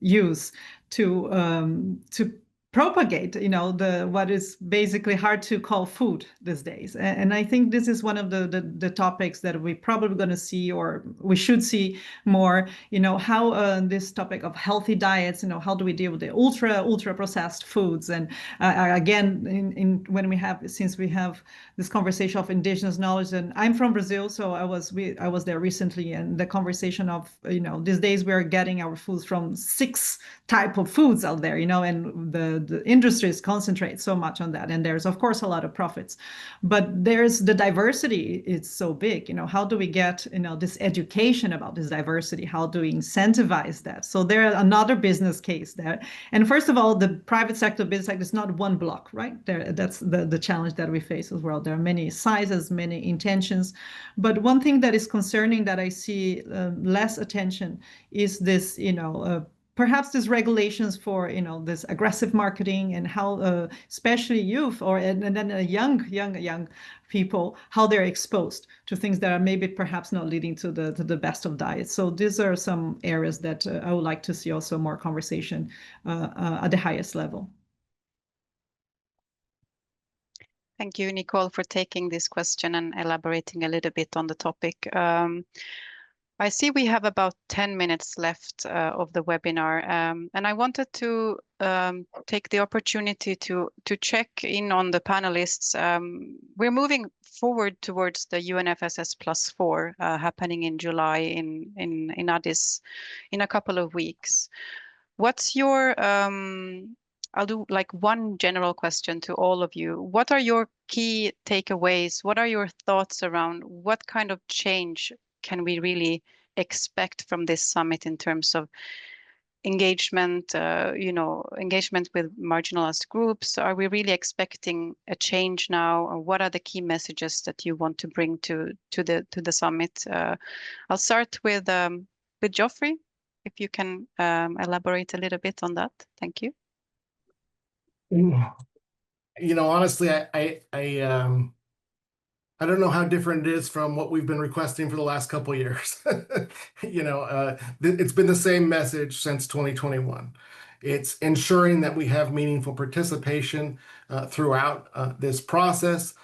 use to propagate, you know, what is basically hard to call food these days. And I think this is one of the topics that we're probably going to see, or we should see more, you know, how this topic of healthy diets, you know, how do we deal with the ultra processed foods? And again, since we have this conversation of indigenous knowledge, and I'm from Brazil, so I was there recently, and the conversation of, you know, these days we're getting our foods from 6 type of foods out there, you know, and the industries concentrate so much on that, and there's of course a lot of profits, but there's the diversity. It's so big, you know, how do we get, you know, this education about this diversity? How do we incentivize that? So there's another business case there. And first of all, the private sector business sector is not one block, right? That's the challenge that we face as well. There are many sizes, many intentions, but one thing that is concerning that I see less attention is this, you know, perhaps these regulations for, you know, this aggressive marketing, and how especially youth and then young people, how they're exposed to things that are maybe perhaps not leading to the best of diets. So these are some areas that I would like to see also more conversation at the highest level. Thank you, Nicole, for taking this question and elaborating a little bit on the topic. I see we have about 10 minutes left of the webinar, and I wanted to take the opportunity to check in on the panelists. We're moving forward towards the UNFSS +4 happening in July in Addis in a couple of weeks. What's your I'll do like one general question to all of you. What are your key takeaways? What are your thoughts around what kind of change can we really expect from this summit in terms of engagement, you know, engagement with marginalized groups? Are we really expecting a change now? Or what are the key messages that you want to bring to the summit? I'll start with Geoffrey, if you can elaborate a little bit on that. Thank you. You know, honestly, I don't know how different it is from what we've been requesting for the last couple of years. You know, it's been the same message since 2021. It's ensuring that we have meaningful participation throughout this process,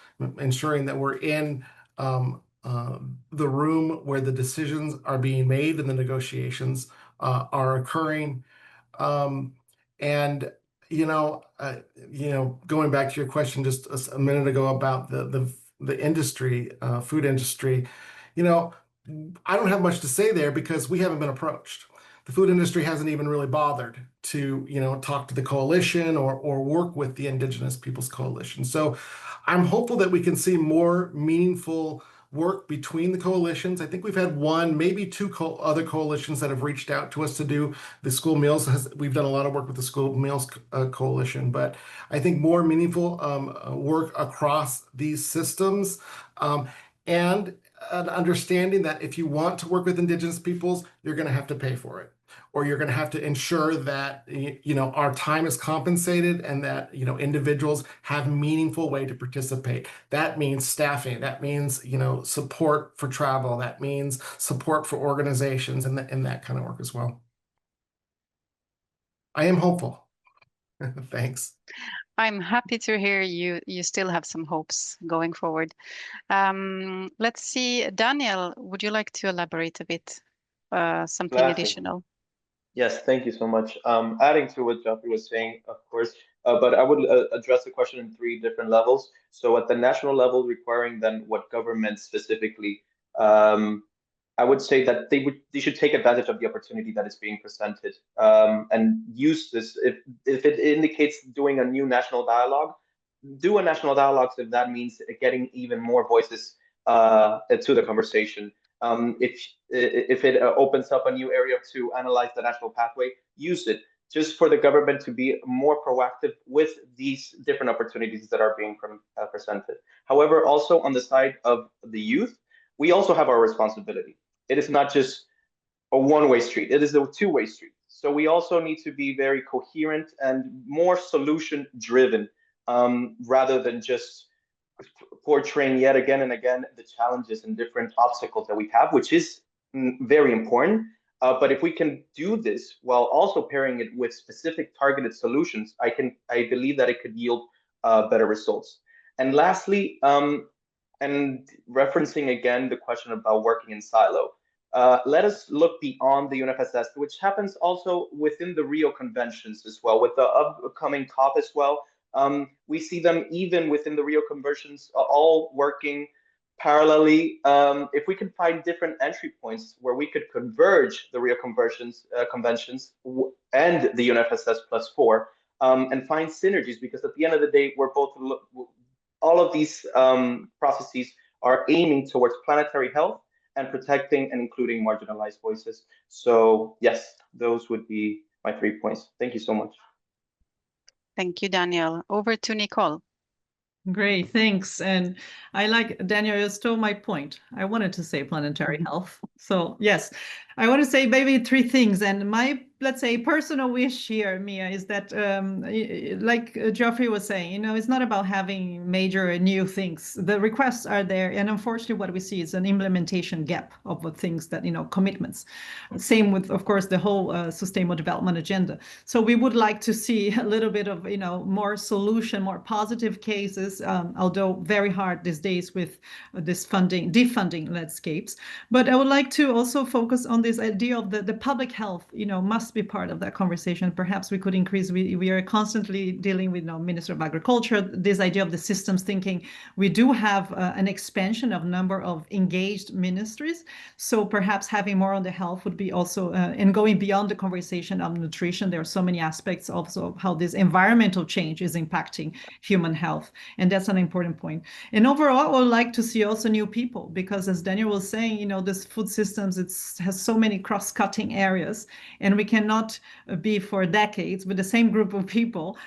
ensuring that we're in the room where the decisions are being made and the negotiations are occurring. And you know, going back to your question just a minute ago about the industry, food industry, you know, I don't have much to say there because we haven't been approached. The food industry hasn't even really bothered to, you know, talk to the coalition or work with the Indigenous Peoples Coalition. So I'm hopeful that we can see more meaningful work between the coalitions. I think we've had one, maybe two other coalitions that have reached out to us to do the school meals. We've done a lot of work with the school meals coalition, but I think more meaningful work across these systems, and an understanding that if you want to work with Indigenous peoples, you're going to have to pay for it, or you're going to have to ensure that, you know, our time is compensated and that, you know, individuals have meaningful way to participate. That means staffing. That means, you know, support for travel. That means support for organizations and that kind of work as well. I am hopeful. Thanks. I'm happy to hear you still have some hopes going forward. Let's see, Daniel, would you like to elaborate a bit, something Gladly. additional? Yes, thank you so much. Adding to what Jeffrey was saying, of course, but I would address the question in three different levels. So at the national level, requiring then what government specifically, I would say that they should take advantage of the opportunity that is being presented, and use this. If it indicates doing a new national dialogue, do a national dialogue if that means getting even more voices to the conversation. If it opens up a new area to analyze the national pathway, use it just for the government to be more proactive with these different opportunities that are being presented. However, also on the side of the youth, we also have our responsibility. It is not just a one-way street, it is a two-way street. So we also need to be very coherent and more solution-driven, rather than just portraying yet again and again the challenges and different obstacles that we have, which is very important. But if we can do this while also pairing it with specific targeted solutions, I believe that it could yield better results. And lastly, and referencing again the question about working in silo, let us look beyond the UNFSS, which happens also within the Rio conventions as well, with the upcoming COP as well. We see them even within the Rio conventions, all working parallelly. If we can find different entry points where we could converge the Rio conventions and the UNFSS +4, and find synergies, because at the end of the day, we're both all of these processes are aiming towards planetary health and protecting and including marginalized voices. So yes, those would be my 3 points. Thank you so much. Thank you, Daniel. Over to Nicole. Great, thanks. And I like, Daniel, you stole my point. I wanted to say planetary health. So yes, I want to say maybe 3 things. And my, let's say, personal wish here, Mia, is that, like Geoffrey was saying, it's not about having major new things. The requests are there. And unfortunately, what we see is an implementation gap of what things that, commitments. Same with, of course, the whole sustainable development agenda. So we would like to see a little bit of, more solution, more positive cases, although very hard these days with this defunding landscapes. But I would like to also focus on this idea of the public health, must be part of that conversation. Perhaps we could increase, we are constantly dealing with Minister of Agriculture, this idea of the systems thinking. We do have an expansion of number of engaged ministries. So perhaps having more on the health would be also, and going beyond the conversation of nutrition, there are so many aspects also of how this environmental change is impacting human health. And that's an important point. And overall, I would like to see also new people, because as Daniel was saying, this food systems, has so many cross-cutting areas, and we cannot be for decades with the same group of people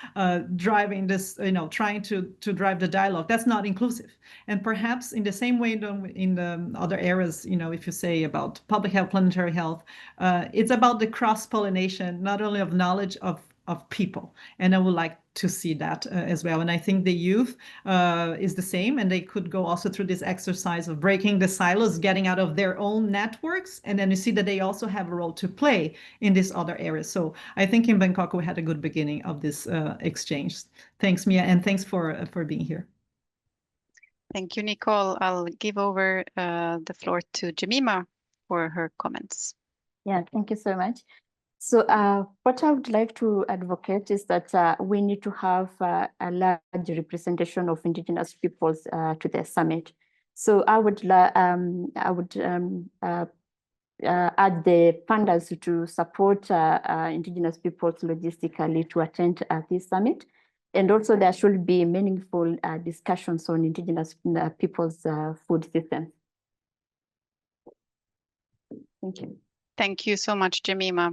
driving this, trying to drive the dialogue. That's not inclusive. And perhaps in the same way in the other areas, if you say about public health, planetary health, it's about the cross-pollination, not only of knowledge of people. And I would like to see that as well. And I think the youth is the same, and they could go also through this exercise of breaking the silos, getting out of their own networks. And then you see that they also have a role to play in these other areas. So I think in Bangkok, we had a good beginning of this exchange. Thanks, Mia, and thanks for being here. Thank you, Nicole. I'll give over the floor to Jemima for her comments. Yeah, thank you so much. So what I would like to advocate is that we need to have a large representation of Indigenous peoples to the summit. So I would urge the funders to support Indigenous peoples logistically to attend this summit. And also there should be meaningful discussions on Indigenous peoples' food systems. Thank you. Thank you so much, Jemima.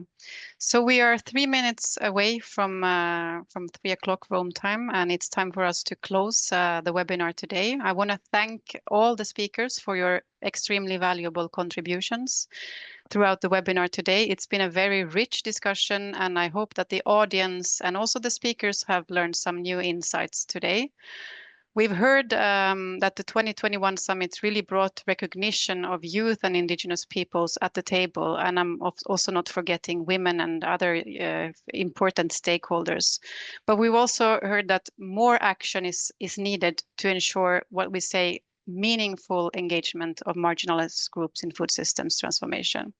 So we are 3 minutes away from 3 o'clock Rome time, and it's time for us to close the webinar today. I want to thank all the speakers for your extremely valuable contributions throughout the webinar today. It's been a very rich discussion, and I hope that the audience and also the speakers have learned some new insights today. We've heard that the 2021 summit really brought recognition of youth and Indigenous peoples at the table, and I'm also not forgetting women and other important stakeholders. But we've also heard that more action is needed to ensure what we say meaningful engagement of marginalized groups in food systems transformation.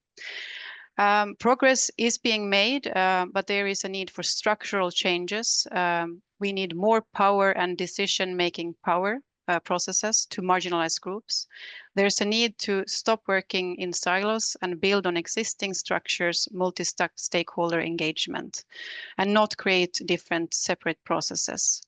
Progress is being made, but there is a need for structural changes. We need more power and decision-making power processes to marginalized groups. There's a need to stop working in silos and build on existing structures, multi-stakeholder engagement, and not create different separate processes.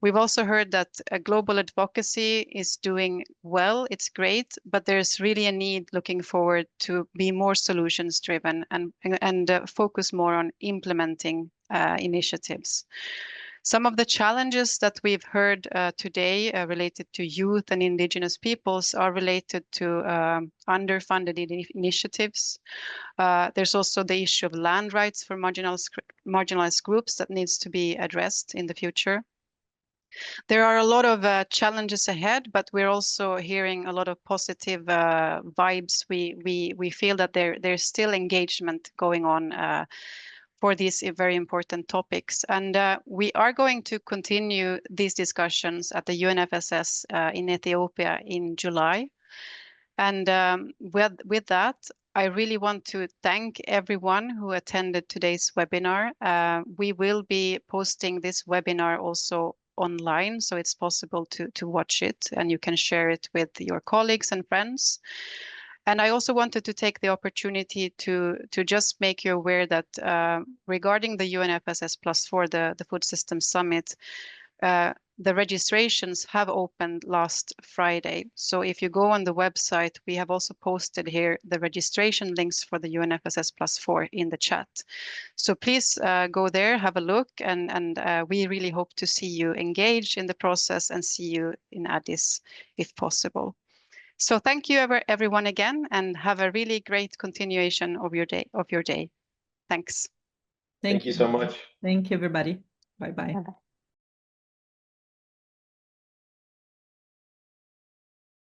We've also heard that global advocacy is doing well. It's great, but there's really a need looking forward to be more solutions driven and focus more on implementing initiatives. Some of the challenges that we've heard today related to youth and Indigenous peoples are related to underfunded initiatives. There's also the issue of land rights for marginalized groups that needs to be addressed in the future. There are a lot of challenges ahead, but we're also hearing a lot of positive vibes. We feel that there's still engagement going on for these very important topics. And we are going to continue these discussions at the UNFSS in Ethiopia in July. And with that, I really want to thank everyone who attended today's webinar. We will be posting this webinar also online, so it's possible to watch it, and you can share it with your colleagues and friends. And I also wanted to take the opportunity to just make you aware that regarding the UNFSS +4, the Food Systems Summit, the registrations have opened last Friday. So if you go on the website, we have also posted here the registration links for the UNFSS +4 in the chat. So please go there, have a look, and we really hope to see you engaged in the process and see you in Addis if possible. So thank you everyone again, and have a really great continuation of your day. Thanks. Thank you so much. Thank you, everybody. Bye-bye. Bye-bye.